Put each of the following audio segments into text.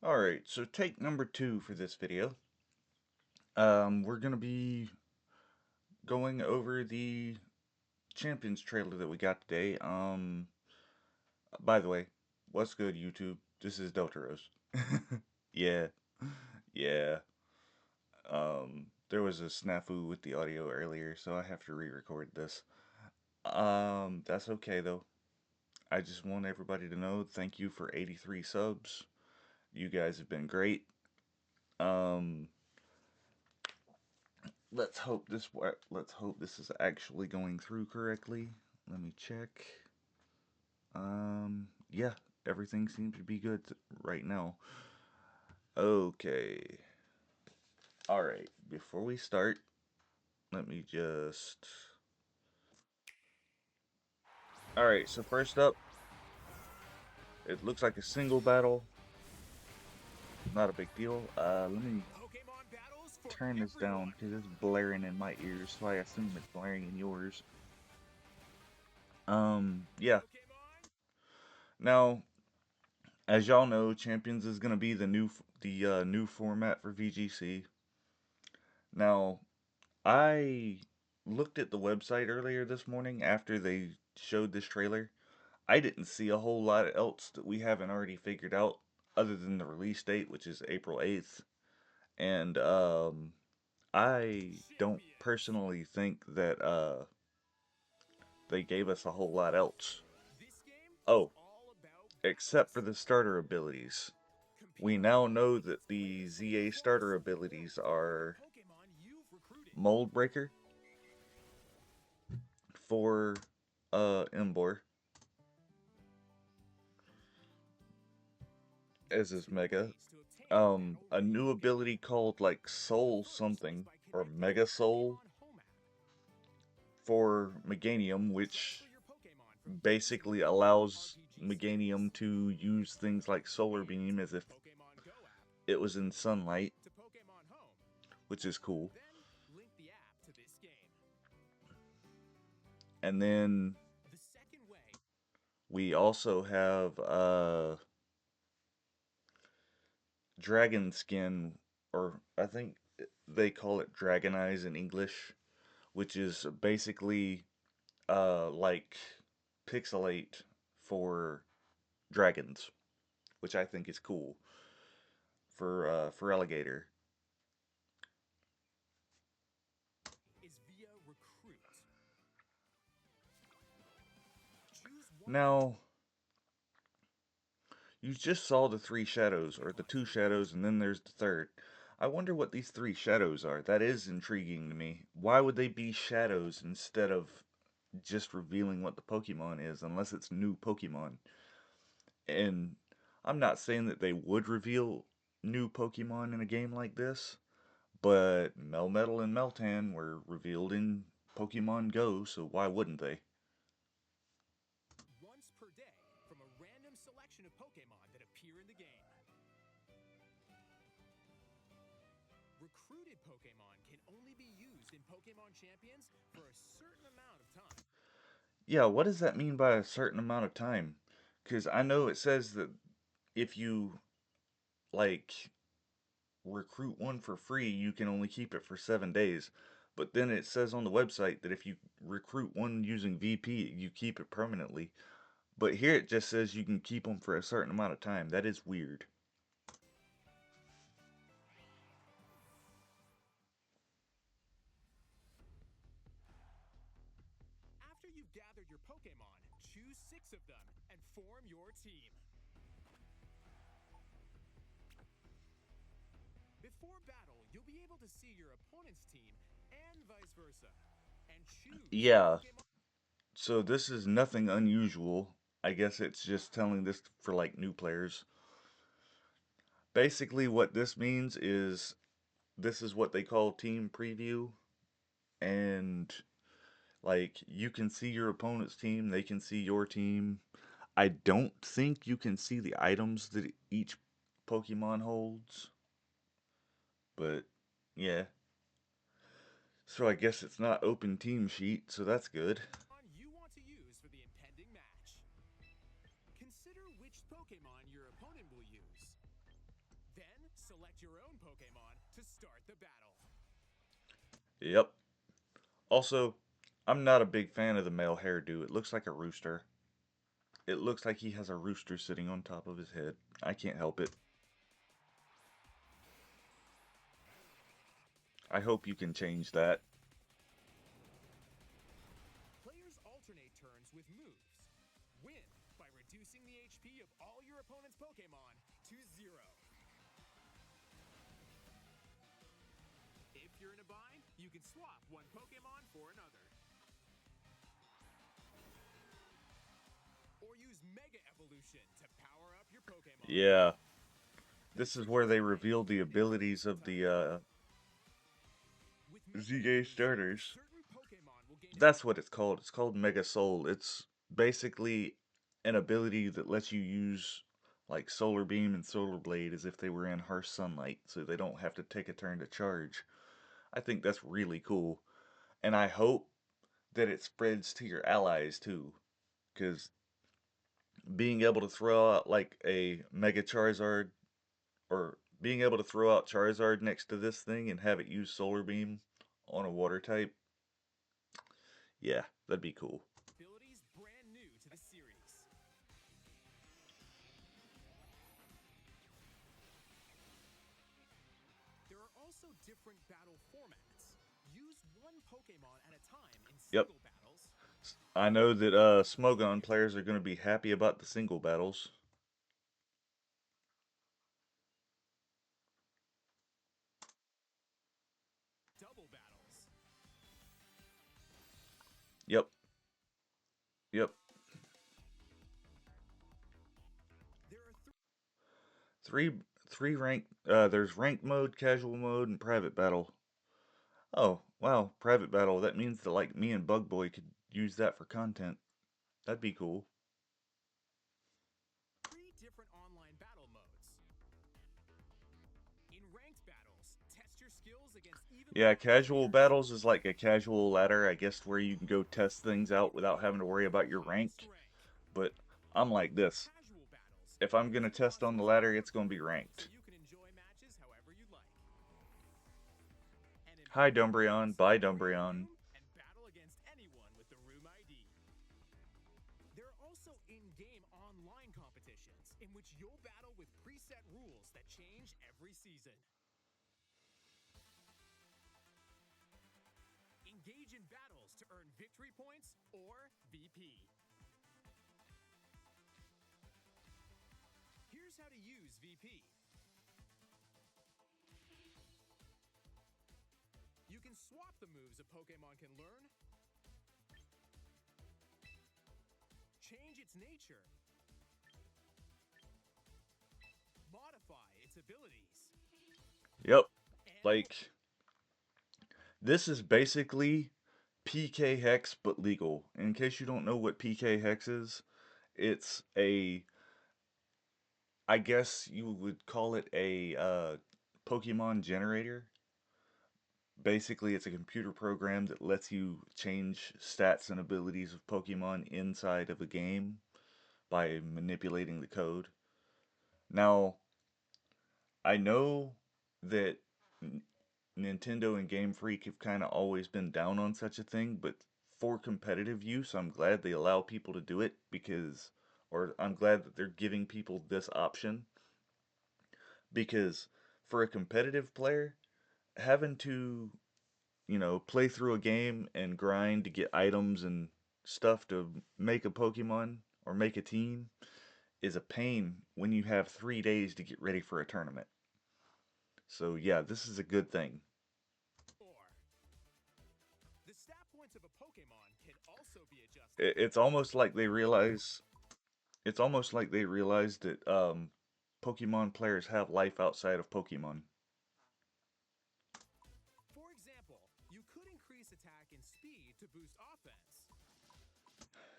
Alright, so take number 2 for this video. We're gonna be going over the Champions trailer that we got today. By the way, what's good, YouTube? This is Delteros. Yeah, yeah. There was a snafu with the audio earlier, so I have to re-record this. That's okay though. I just want everybody to know thank you for 83 subs. You guys have been great. Um, let's hope this is actually going through correctly. Let me check. Yeah, everything seems to be good right now. Okay. All right, before we start, let me just All right, so first up, it looks like a single battle. Not a big deal. Let me turn this down because it's blaring in my ears, so I assume it's blaring in yours. Yeah. Now, as y'all know, Champions is gonna be the new format for VGC. Now, I looked at the website earlier this morning after they showed this trailer. I didn't see a whole lot else that we haven't already figured out other than the release date, which is April 8th. And I don't personally think that they gave us a whole lot else. Oh, except for the starter abilities. We now know that the ZA starter abilities are Mold Breaker for Embor as his Mega. A new ability called like Soul something or Mega Soul for Meganium, which basically allows Meganium to use things like Solar Beam as if it was in sunlight, which is cool. And then we also have Dragon Skin, or I think they call it Dragon Eyes in English, which is basically like Pixelate for dragons, which I think is cool for Alligator. Now, you just saw the three shadows, or the two shadows, and then there's the third. I wonder what these three shadows are. That is intriguing to me. Why would they be shadows instead of just revealing what the Pokemon is, unless it's new Pokemon? And I'm not saying that they would reveal new Pokemon in a game like this, but Melmetal and Meltan were revealed in Pokemon Go, so why wouldn't they? Yeah, what does that mean by a certain amount of time? Because I know it says that if you, like, recruit one for free, you can only keep it for 7 days. But then it says on the website that if you recruit one using VP, you keep it permanently. But here it just says you can keep them for a certain amount of time. That is weird. Yeah, so this is nothing unusual. I guess it's just telling this for like new players. Basically, what this means is this is what they call team preview, and like you can see your opponent's team, they can see your team. I don't think you can see the items that each Pokemon holds, but yeah. So I guess it's not open team sheet, so that's good. Select your own Pokemon to start the battle. Yep. Also, I'm not a big fan of the male hairdo. It looks like a rooster. It looks like he has a rooster sitting on top of his head. I can't help it. I hope you can change that. Players alternate turns with moves. Win by reducing the HP of all your opponent's Pokemon to 0. If you're in a bind, you can swap one Pokemon for another. Or use Mega Evolution to power up your Pokemon. Yeah. This is where they revealed the abilities of the ZA starters. That's what it's called. It's called Mega Soul. It's basically an ability that lets you use like Solar Beam and Solar Blade as if they were in harsh sunlight, so they don't have to take a turn to charge. I think that's really cool. And I hope that it spreads to your allies too, because being able to throw out like a Mega Charizard or being able to throw out Charizard next to this thing and have it use Solar Beam on a water type, yeah, that'd be cool. Abilities brand new to the series. There are also different battle formats. Use one Pokemon at a time in Yep. single battles. I know that Smogon players are going to be happy about the single battles. Double battles. Yep. Yep. There are Three three rank there's rank mode, casual mode, and private battle. Oh, wow, private battle. That means that like me and Bug Boy could use that for content. That'd be cool. three different online battle modes. In ranked battles, test your skills against evenly Yeah, matched casual players. battles is like a casual ladder, I guess, where you can go test things out without having to worry about your Highest rank. rank. But I'm like this. Casual battles. If I'm Use gonna your test on the costume's ladder, power it's gonna be so ranked. you can enjoy matches however you like. And in Hi private Dumbreon, battles, bye create a Dumbreon. room and battle against anyone with the room ID. There are also in-game online competitions in which you'll battle with preset rules that change every season. Engage in battles to earn victory points or VP. Here's how to use VP. You can swap the moves a Pokemon can learn, change its nature, modify its abilities, Yep. and more. Like, this is basically PK Hex but legal. In case you don't know what PK Hex is, it's a, I guess you would call it a Pokemon generator. Basically, it's a computer program that lets you change stats and abilities of Pokemon inside of a game by manipulating the code. Now, I know that Nintendo and Game Freak have kind of always been down on such a thing, but for competitive use, I'm glad they allow people to do it because, or I'm glad that they're giving people this option because for a competitive player, having to, play through a game and grind to get items and stuff to make a Pokemon or make a team is a pain when you have 3 days to get ready for a tournament. So yeah, this is a good thing. Or the stat points of a Pokemon can also be adjusted by It's players. almost like they realize it's almost like they realize that Pokemon players have life outside of Pokemon. For example, you could increase attack and speed to boost offense.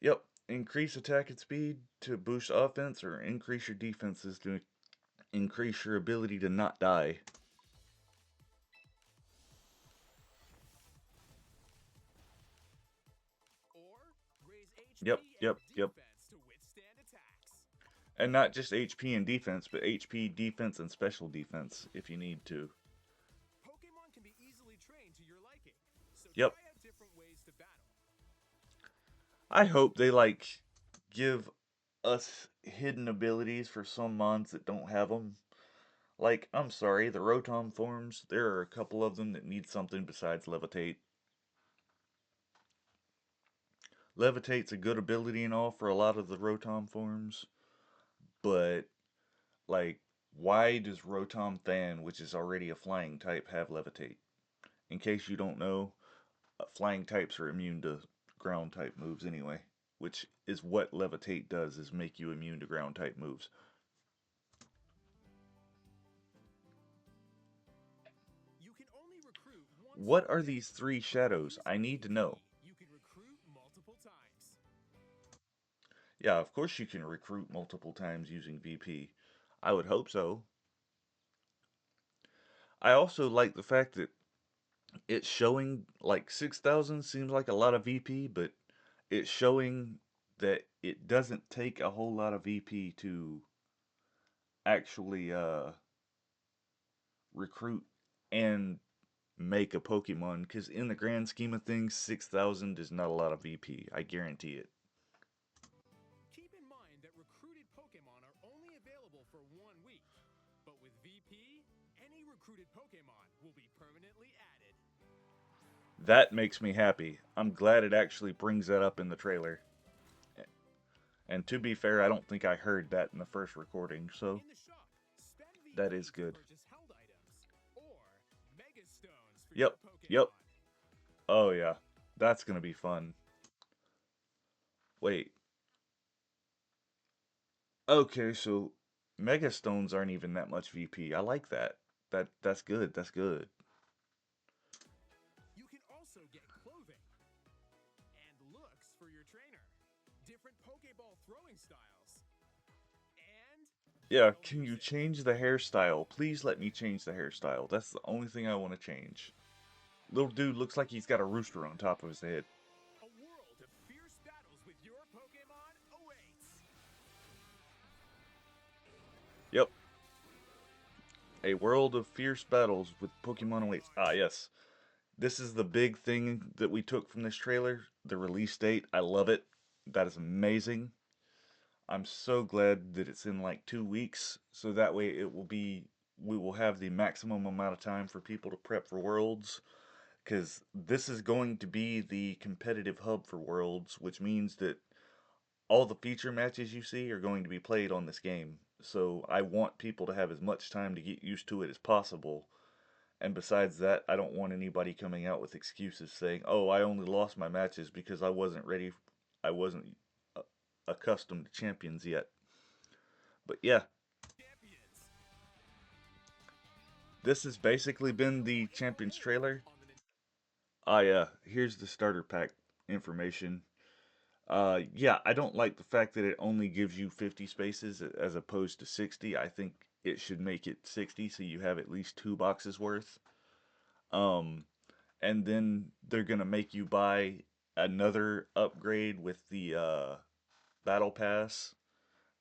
Yep, increase attack and speed to boost offense, or increase your defenses to increase your ability to not die. Or raise Yep, HP and yep, yep. defense to withstand attacks. And not just HP and defense, but HP, defense, and special defense if you need to. Pokemon can be easily trained to your liking, so Yep. try out different ways to battle. I hope they give us hidden abilities for some mons that don't have them. Like, I'm sorry, the Rotom forms, there are a couple of them that need something besides Levitate. Levitate's a good ability and all for a lot of the Rotom forms, but, like, why does Rotom Fan, which is already a flying type, have Levitate? In case you don't know, flying types are immune to ground type moves anyway, which is what Levitate does, is make you immune to ground type moves. You can only recruit once What per are day, these three but when shadows? I using need to know. VP, you can recruit multiple times. Yeah, of course you can recruit multiple times using VP. I would hope so. I also like the fact that it's showing like 6,000 seems like a lot of VP, but it's showing that it doesn't take a whole lot of VP to actually recruit and make a Pokemon, because in the grand scheme of things, 6,000 is not a lot of VP. I guarantee it. Keep in mind that recruited Pokemon are only available for 1 week, but with VP, any recruited Pokemon will be permanently added. That makes me happy. I'm glad it actually brings that up in the trailer. And to be fair, I don't think I heard that in the first recording, so In the shop, spend that VP is to good. purchase held items, or Mega Stones for your Yep, yep. Pokemon. Oh yeah, that's gonna be fun. Wait, okay, so Mega Stones aren't even that much VP. I like that. That's good. That's good. You can also get clothing and looks for your trainer, different Pokeball throwing styles, and Yeah, battle can you music. change the hairstyle? Please let me change the hairstyle. That's the only thing I want to change. Little dude looks like he's got a rooster on top of his head. A world of fierce battles with your Pokemon awaits. Yep, a world of fierce battles with Pokemon awaits. Ah, yes. This is the big thing that we took from this trailer. The release date. I love it. That is amazing. I'm so glad that it's in like 2 weeks, so that way we will have the maximum amount of time for people to prep for Worlds, because this is going to be the competitive hub for Worlds, which means that all the feature matches you see are going to be played on this game. So I want people to have as much time to get used to it as possible. And besides that, I don't want anybody coming out with excuses saying, "Oh, I only lost my matches because I wasn't accustomed to champions yet." But yeah, Champions. this has basically been Go the and champions hold trailer. on the Here's the starter pack information. Yeah, I don't like the fact that it only gives you 50 spaces as opposed to 60. I think it should make it 60 so you have at least 2 boxes worth. Um, and then they're gonna make you buy another upgrade with the battle pass.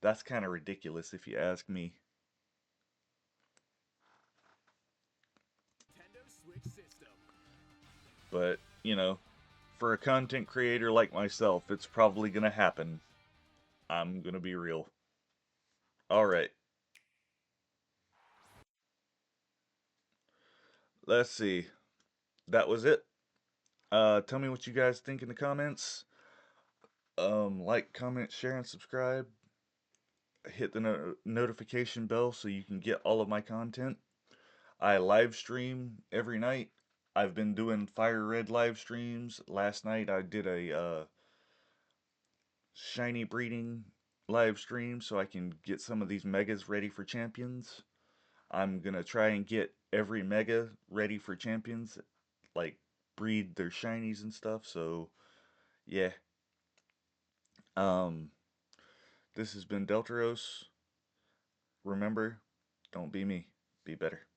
That's kind of ridiculous if you ask me. Nintendo Switch system. But, for a content creator like myself, it's probably gonna happen. I'm gonna be real. Alright, let's see. That was it. Tell me what you guys think in the comments. Like, comment, share, and subscribe. Hit the notification bell so you can get all of my content. I live stream every night. I've been doing Fire Red live streams. Last night I did a shiny breeding live stream so I can get some of these megas ready for champions. I'm gonna try and get every mega ready for champions, like breed their shinies and stuff. So yeah, um, this has been Delteros. Remember, don't be me, be better.